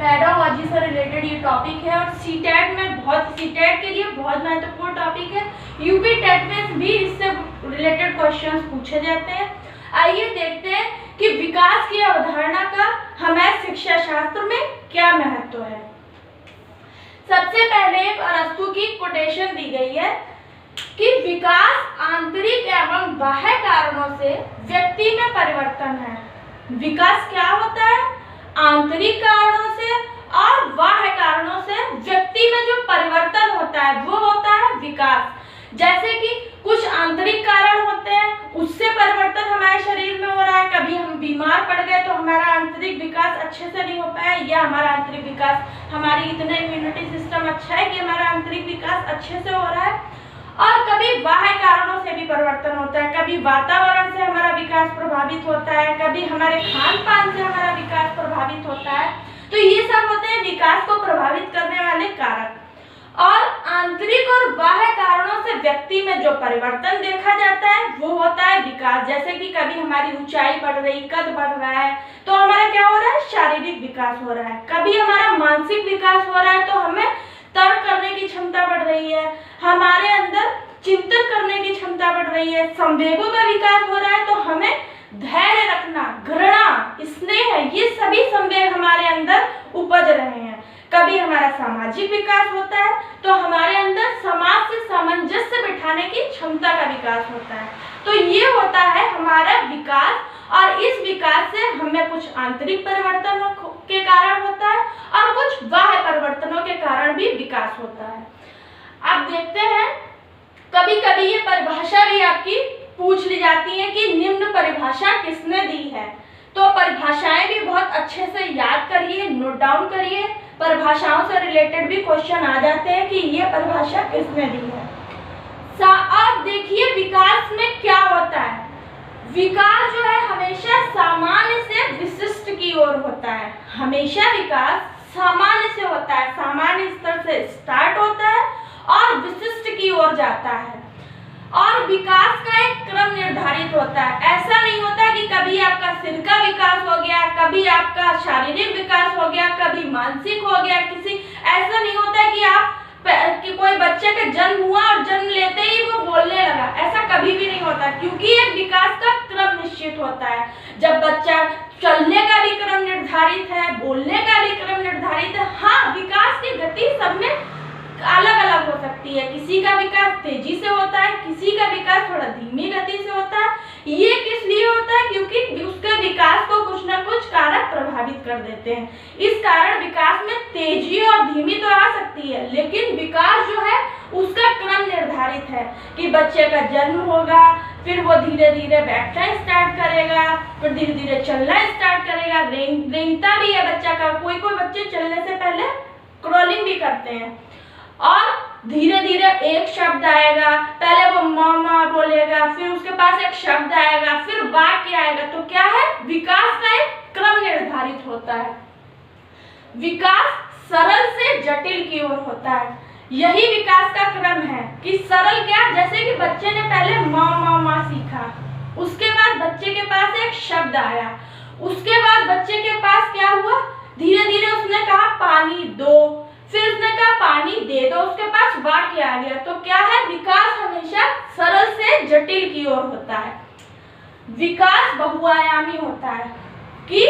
Pedagogy से related ये topic है और सीटेट के लिए बहुत महत्वपूर्ण टॉपिक है। यूपी टेट में भी इससे रिलेटेड क्वेश्चंस पूछे जाते हैं। आइए देखते हैं कि विकास की अवधारणा का हमारे शिक्षा शास्त्र में क्या महत्व है। सबसे पहले एक अरस्तु की कोटेशन दी गई है कि विकास आंतरिक एवं बाह्य कारणों से व्यक्ति में परिवर्तन है। विकास क्या होता है? आंतरिक कारणों से और बाह्य कारणों से व्यक्ति में जो परिवर्तन होता है वो होता है विकास। जैसे कि कुछ आंतरिक कारण होते हैं, उससे परिवर्तन हमारे शरीर में हो रहा है। कभी हम बीमार पड़ गए तो हमारा आंतरिक विकास अच्छे से नहीं हो पाया, या हमारा आंतरिक विकास, हमारी इतना इम्यूनिटी सिस्टम अच्छा है कि हमारा आंतरिक विकास अच्छे से हो रहा है। और कभी बाह्य कारणों से भी परिवर्तन होता है। कभी वातावरण से हमारा विकास प्रभावित होता है, कभी हमारे खान पान से हमारा विकास प्रभावित होता है। तो ये सब होते हैं विकास को प्रभावित करने वाले कारक। और आंतरिक और बाह्य कारणों से व्यक्ति में जो परिवर्तन देखा जाता है वो होता है विकास। जैसे कि कभी हमारी ऊंचाई बढ़ रही, कद बढ़ रहा है तो हमारा क्या हो रहा है? शारीरिक विकास हो रहा है। कभी हमारा मानसिक विकास हो रहा है तो हमें तर्क करने की क्षमता बढ़ रही है, हमारे अंदर चिंतन करने की क्षमता बढ़ रही है। संवेगों का विकास हो रहा है तो हमें धैर्य रखना, घृणा, स्नेह, ये सभी संवेग हमारे अंदर उपज रहे हैं। कभी हमारा सामाजिक विकास होता है तो हमारे अंदर समाज से सामंजस्य बिठाने की क्षमता का विकास होता है। तो ये होता है हमारा विकास, और इस विकास से हमें कुछ आंतरिक परिवर्तनों के कारण होता है और कुछ बाह्य परिवर्तनों के कारण भी विकास होता है। अब देखते हैं, कभी कभी ये परिभाषा भी आपकी पूछ ली जाती है कि निम्न परिभाषा किसने दी है। तो परिभाषाएं भी बहुत अच्छे से याद करिए, नोट डाउन करिए। परिभाषाओं से रिलेटेड भी क्वेश्चन आ जाते हैं कि ये परिभाषा किसने दी है। अब देखिए विकास में क्या होता है। विकास जो है हमेशा सामान्य से विशिष्ट की ओर होता है। हमेशा विकास सामान्य से होता है, सामान्य स्तर से स्टार्ट होता है और विशिष्ट की ओर जाता है। और विकास का एक क्रम निर्धारित होता है। ऐसा नहीं होता कि कभी आपका सिर का विकास हो गया, कभी आपका शारीरिक विकास हो गया, कभी मानसिक हो गया, ऐसा नहीं होता कि कि कोई बच्चे का जन्म हुआ और जन्म लेते ही वो बोलने लगा, ऐसा कभी भी नहीं होता। क्योंकि एक विकास का क्रम निश्चित होता है। जब बच्चा चलने का भी क्रम निर्धारित है, बोलने का भी क्रम निर्धारित है। हाँ, विकास की गति सब में अलग अलग हो सकती है। किसी का विकास तेजी से होता है, किसी का विकास थोड़ा धीमी गति से होता है। ये किस लिए होता है? क्योंकि उसके विकास को कुछ न कुछ कारक प्रभावित कर देते हैं। इस कारण विकास में तेजी और धीमी तो आ सकती है, लेकिन विकास जो है उसका क्रम निर्धारित है कि बच्चे का जन्म होगा, फिर वो धीरे धीरे बैठना स्टार्ट करेगा, फिर धीरे धीरे चलना स्टार्ट करेगा। रेंगता भी है बच्चा का, कोई कोई बच्चे चलने से पहले क्रॉलिंग भी करते हैं। और धीरे धीरे एक शब्द आएगा, पहले वो मामा बोलेगा, फिर उसके पास एक शब्द आएगा, फिर वाक्य आएगा। तो क्या है? विकास का एक क्रम निर्धारित होता है। विकास सरल से जटिल की ओर होता है। यही विकास का क्रम है कि सरल क्या, जैसे कि बच्चे ने पहले मामा सीखा, उसके बाद बच्चे के पास एक शब्द आया, उसके बाद बच्चे के पास क्या हुआ? धीरे धीरे उसने कहा पानी दो, फिर उसने कहा पानी दे दो, उसके पास वाक्य आ गया। तो क्या है? विकास हमेशा सरल से जटिल की ओर होता है। विकास बहुआयामी होता है कि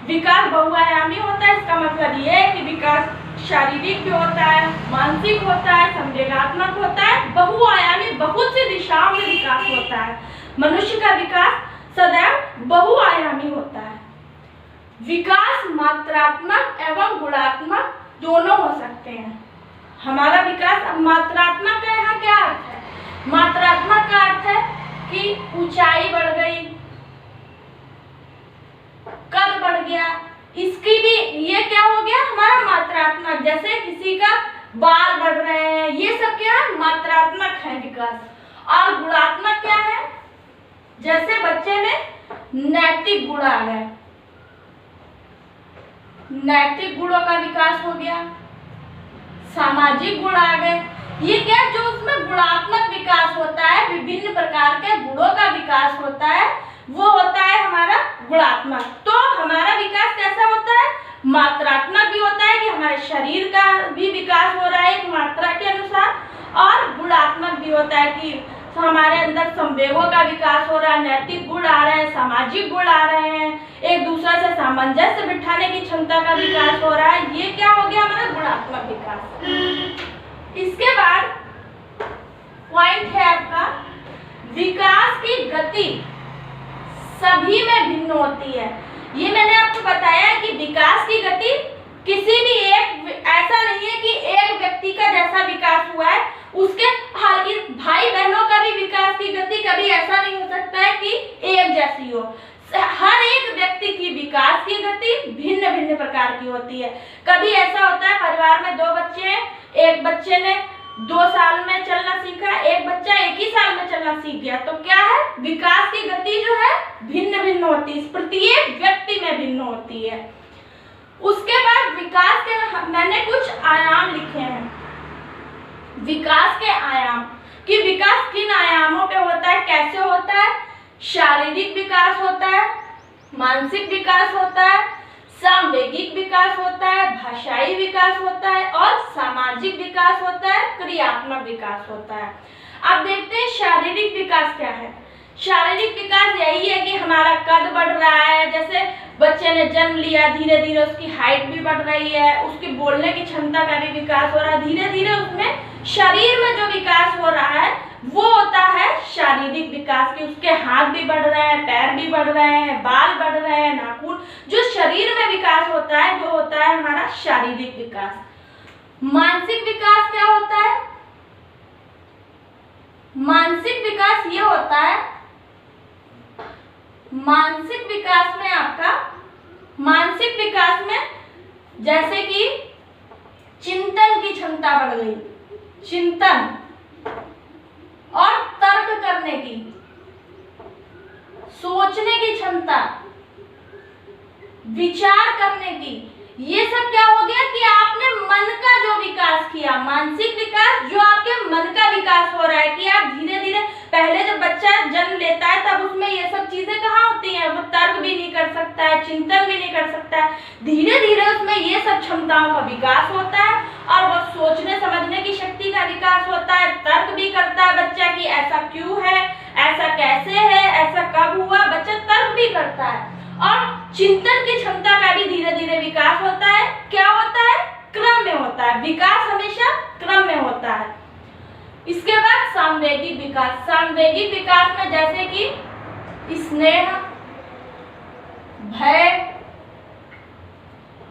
विकास बहुआयामी होता है। इसका मतलब ये है कि विकास शारीरिक भी होता है, मानसिक होता है, संवेगात्मक होता है, बहुआयामी, बहुत सी दिशाओं में विकास होता है। मनुष्य का विकास सदैव बहुआयामी होता है। विकास मात्रात्मक एवं गुणात्मक दोनों हो सकते हैं। हमारा विकास, अब मात्रात्मक का यहाँ क्या अर्थ है? मात्रात्मक का अर्थ है कि ऊंचाई बढ़ गई, कद बढ़ गया, इसकी भी ये क्या हो गया? हमारा मात्रात्मक। जैसे किसी का बाल बढ़ रहे हैं, ये सब क्या है? मात्रात्मक है विकास। और गुणात्मक क्या है? जैसे बच्चे में नैतिक गुण आ गए, नैतिक गुणों का विकास हो गया, सामाजिक गुण आ गए। ये क्या? जो उसमें गुणात्मक विकास होता है, विभिन्न प्रकार के गुणों का विकास होता है, वो होता है हमारा गुणात्मक। तो हमारा विकास कैसा होता है? मात्रात्मक भी होता है कि हमारे शरीर का भी विकास हो रहा है एक मात्रा के अनुसार, और गुणात्मक भी होता है कि हमारे अंदर संवेगों का विकास हो रहा है, नैतिक गुण आ रहे हैं, सामाजिक गुण आ रहे हैं, एक दूसरे से सामंजस्य बिठाने की क्षमता का विकास हो रहा है। ये क्या हो गया हमारा गुणात्मक विकास। इसके बाद पॉइंट है आपका विकास की गति सभी में भिन्न होती है। ये मैंने आपको बताया कि विकास की गति किसी भी एक, ऐसा नहीं है कि एक व्यक्ति का जैसा विकास हुआ है उसके भाई बहनों का भी विकास की गति कभी ऐसा नहीं हो सकता है कि एक जैसी हो। हर एक व्यक्ति की विकास की गति भिन्न भिन्न प्रकार की होती है। कभी ऐसा होता है परिवार में दो बच्चे हैं, एक बच्चे ने 2 साल में चलना सीखा, एक बच्चा 1 ही साल में चलना सीख गया, तो क्या है विकास की गति जो है भिन्न भिन्न होती है, प्रत्येक व्यक्ति में भिन्न होती है। उसके बाद विकास के मैंने कुछ आयाम लिखे हैं। विकास के आयाम कि विकास किन आयामों पे होता है, कैसे होता है। शारीरिक विकास होता है, मानसिक विकास होता है, सांवेगिक विकास होता है, भाषाई विकास होता है और सामाजिक विकास होता है, क्रियात्मक विकास होता है। अब देखते हैं शारीरिक विकास क्या है। शारीरिक विकास यही है कि हमारा कद बढ़ रहा है, जैसे बच्चे ने जन्म लिया, धीरे धीरे उसकी हाइट भी बढ़ रही है, उसकी बोलने की क्षमता का भी विकास हो रहा है, धीरे धीरे उसमें शरीर में जो विकास हो रहा है वो होता है शारीरिक विकास की। उसके हाथ भी बढ़ रहे हैं, पैर भी बढ़ रहे हैं, बाल बढ़ रहे हैं, नाखून, जो शरीर में विकास होता है वो होता है हमारा शारीरिक विकास। मानसिक विकास क्या होता है। मानसिक विकास ये होता है, मानसिक विकास में आपका, मानसिक विकास में जैसे कि चिंतन की क्षमता बढ़ गई, चिंतन और तर्क करने की, सोचने की क्षमता, विचार करने की, ये सब क्या हो गया कि आपने मन का जो विकास किया, मानसिक विकास जो आपके मन का विकास हो रहा है कि आप धीरे धीरे, पहले जब बच्चा जन्म लेता है तब उसमें ये सब चीजें कहाँ होती हैं, वो तर्क भी नहीं कर सकता है, चिंतन भी नहीं कर सकता है, धीरे धीरे उसमें ये सब क्षमताओं का विकास होता है और वो सोचने समझने की शक्ति का विकास होता है, तर्क भी करता है बच्चा कि ऐसा क्यों है, ऐसा कैसे है, ऐसा कब हुआ, बच्चा तर्क भी करता है और चिंतन की क्षमता का भी धीरे धीरे विकास होता है। क्या होता है, क्रम में होता है, विकास हमेशा क्रम में होता है। इसके बाद सांवेगिक विकास। सांवेगिक विकास में जैसे कि स्नेह, भय,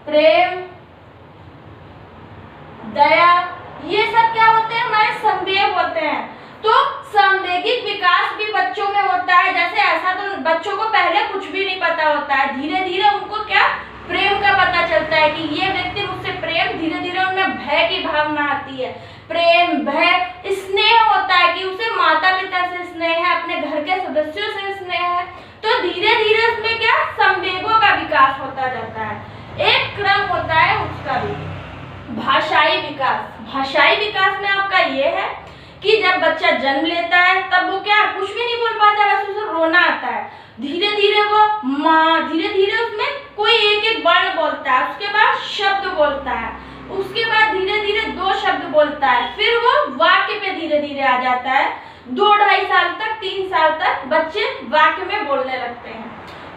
प्रेम, दया, ये सब क्या होते हैं, हमारे संवेग होते हैं। तो सांवेगिक विकास भी बच्चों में होता है। जैसे ऐसा तो बच्चों को पहले कुछ भी नहीं पता होता है, धीरे धीरे उनको क्या प्रेम का पता चलता है कि ये व्यक्ति मुझसे प्रेम, धीरे धीरे उनमें भय की भावना आती है, प्रेम, भय, स्नेह होता है कि उसे माता पिता से स्नेह है, अपने घर के सदस्यों से स्नेह है। तो धीरे धीरे उसमें क्या संवेगों का विकास होता जाता है, एक क्रम होता है उसका भी। भाषाई विकास। भाषाई विकास में आपका ये है कि जब बच्चा जन्म लेता है तब वो क्या कुछ भी नहीं बोल पाता, बस उसे रोना आता है, धीरे धीरे वो माँ, धीरे धीरे उसमें कोई एक एक वर्ण बोलता है, उसके बाद शब्द बोलता है, उसके बाद धीरे धीरे 2 शब्द बोलता है, फिर वो वाक्य पे धीरे धीरे आ जाता है। 2-2.5 साल तक, 3 साल तक बच्चे वाक्य में बोलने लगते हैं।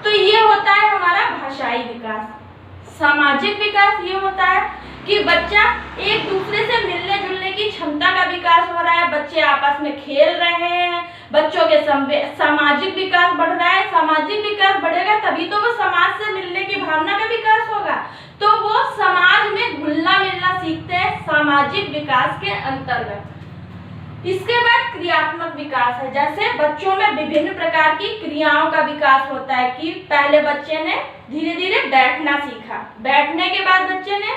तो ये होता है हमारा भाषाई विकास। सामाजिक विकास ये होता है कि बच्चा एक दूसरे से मिलने जुलने की क्षमता का विकास हो रहा है, बच्चे आपस में खेल रहे हैं, बच्चों के सामाजिक विकास बढ़ रहा है। सामाजिक विकास बढ़ेगा तभी तो वो समाज से मिलने की भावना का विकास होगा, तो वो समाज में घुलना मिलना सीखते हैं सामाजिक विकास के अंतर्गत। इसके बाद क्रियात्मक विकास है, जैसे बच्चों में विभिन्न प्रकार की क्रियाओं का विकास होता है कि पहले बच्चे ने धीरे धीरे बैठना सीखा, बैठने के बाद बच्चे ने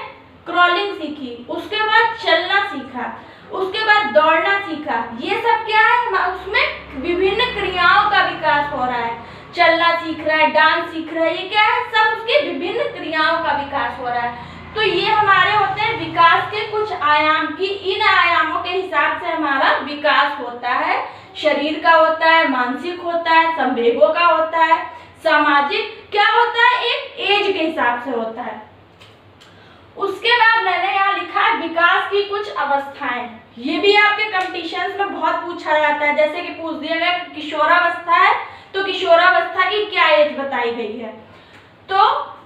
क्रॉलिंग सीखी, उसके बाद चलना सीखा, उसके बाद दौड़ना सीखा। ये सब क्या है, उसमें विभिन्न क्रियाओं का विकास हो रहा है, चलना सीख रहा है, डांस सीख रहा है, ये क्या है, सब उसकी विभिन्न क्रियाओं का विकास हो रहा है। तो ये हमारे होते हैं विकास के कुछ आयाम की, इन आयामों के हिसाब से हमारा विकास होता है। शरीर का होता है, मानसिक होता है, संवेगों का होता है, सामाजिक क्या होता है, एक एज के हिसाब से होता है। उसके बाद मैंने यहाँ लिखा है विकास की कुछ अवस्थाएं। ये भी आपके कंपटीशंस में बहुत पूछा जाता है, जैसे कि पूछ दिया गया किशोरावस्था है तो किशोरावस्था की क्या एज बताई गई है। तो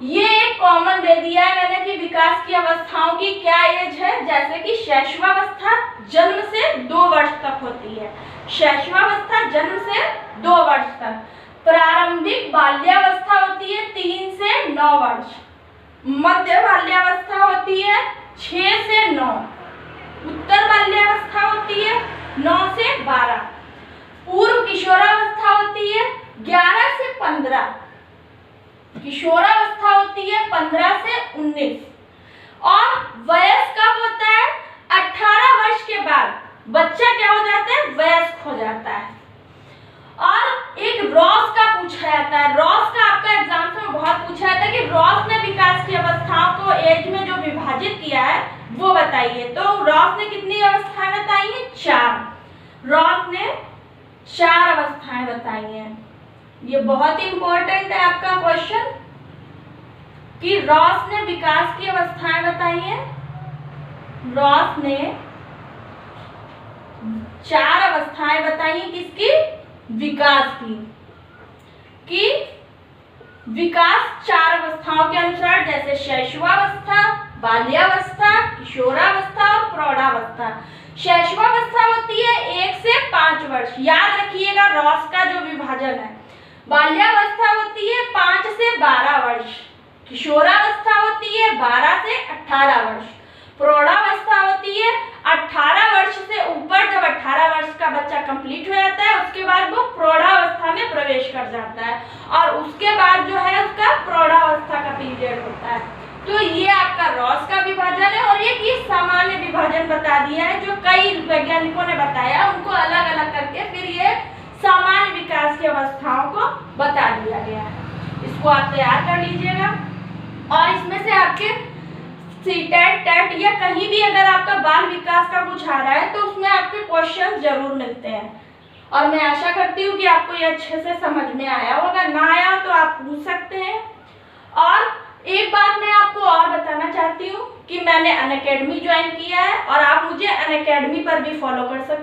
ये एक कॉमन दे दिया है मैंने कि विकास की अवस्थाओं की क्या एज है, जैसे कि शैशवावस्था जन्म से 2 वर्ष तक होती है। शैशवावस्था जन्म से 2 वर्ष तक। प्रारंभिक बाल्यावस्था होती है 3 से 9 वर्ष। मध्य बाल्यावस्था होती है 6 से 9। उत्तर बाल्यावस्था होती है 9 से 12। पूर्व किशोरावस्था होती है 11 से 15। किशोरावस्था होती है 15 से 19। और वयस्क कब होता है? 18 वर्ष के बाद बच्चा क्या हो जाता है? वयस्क हो जाता है। और एक रॉस का पूछा जाता है। रॉस का आपका एग्जाम में बहुत पूछा जाता है कि रॉस ने विकास की अवस्थाओं को एज में जो विभाजित किया है वो बताइए। तो रॉस ने कितनी अवस्थाएं बताई हैं? 4। रॉस ने 4 अवस्थाएं बताई हैं। ये बहुत इंपॉर्टेंट है आपका क्वेश्चन कि रॉस ने विकास की अवस्थाएं बताई हैं। रॉस ने 4 अवस्थाएं बताई हैं किसकी? विकास की। कि विकास 4 अवस्थाओं के अनुसार, जैसे शैशवावस्था, बाल्यावस्था, किशोरावस्था और प्रौढ़ावस्था। शैशवावस्था होती है 1 से 5 वर्ष। याद रखिएगा रॉस का जो विभाजन है। बाल्यावस्था होती है 5 से 12 वर्ष। किशोरावस्था होती है 12 से 18 वर्ष। प्रौढ़ावस्था होती है 18 वर्ष से ऊपर। जब 18 वर्ष का बच्चा कंप्लीट हो जाता है उसके बाद वो प्रौढ़ावस्था में प्रवेश कर जाता है और उसके बाद जो है उसका प्रौढ़ावस्था का पीरियड होता है। तो ये आपका रॉस का विभाजन है। और एक ये सामान्य विभाजन बता दिया है जो कई वैज्ञानिकों ने बताया, उनको अलग अलग करके फिर ये सामान्य विकास की अवस्थाओं को बता दिया गया है। इसको आप तैयार कर लीजिएगा। और इसमें से आपके सीटेट, टेट या कहीं भी अगर आपका बाल विकास का कुछ आ रहा है तो उसमें आपके क्वेश्चन जरूर मिलते हैं। और मैं आशा करती हूँ कि आपको ये अच्छे से समझ में आया हो। अगर ना आया हो तो आप पूछ सकते हैं। और एक बात मैं आपको और बताना चाहती हूँ कि मैंने अनअकैडमी ज्वाइन किया है और आप मुझे अनअकैडमी पर भी फॉलो कर सकते हैं।